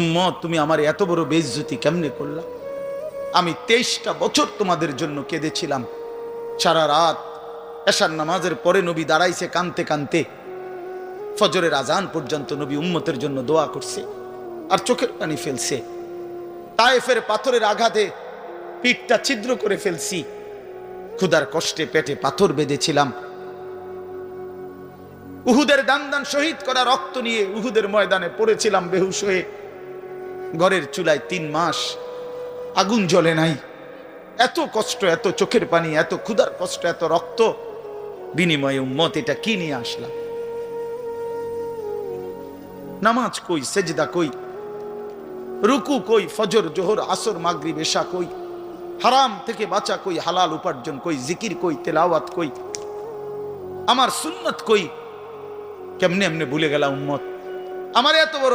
উম্মত, তুমি আমার এত বড় বেইজ্জতি কেমনে করলা? আমি 23টা বছর তোমাদের জন্য কেঁদেছিলাম। সারা রাত এশার নামাজের পরে নবী দাঁড়াইছে কানতে কানতে, ফজরের আজান পর্যন্ত নবী উম্মতের জন্য দোয়া করছে আর চোখের পানি ফেলছে। তায়েফের পাথরের আঘাতে পিঠটা ছিদ্র করে ফেলছি, ক্ষুধার কষ্টে পেটে পাথর বেঁধেছিলাম। উহুদের দান দান শহীদ করা রক্ত নিয়ে উহুদের ময়দানে পড়েছিলাম বেহুশ হয়ে। ঘরের চুলায় 3 মাস আগুন জ্বলে নাই। এত কষ্ট, এত চোখের পানি, এত ক্ষুধার কষ্ট, এত রক্ত, বিনিময়ে উম্মত এটা কি নিয়ে আসলাম? নামাজ কই, সেজদা কই, রুকু কই, ফজর জোহর আসর মাগরিব এশা কই, হারাম থেকে বাঁচা কই, হালাল উপার্জন কই, জিকির কই, তেলাওয়াত কই, আমার সুন্নত কই? কেমনে এমনে ভুলে গেলা উম্মত? আমার এত বড়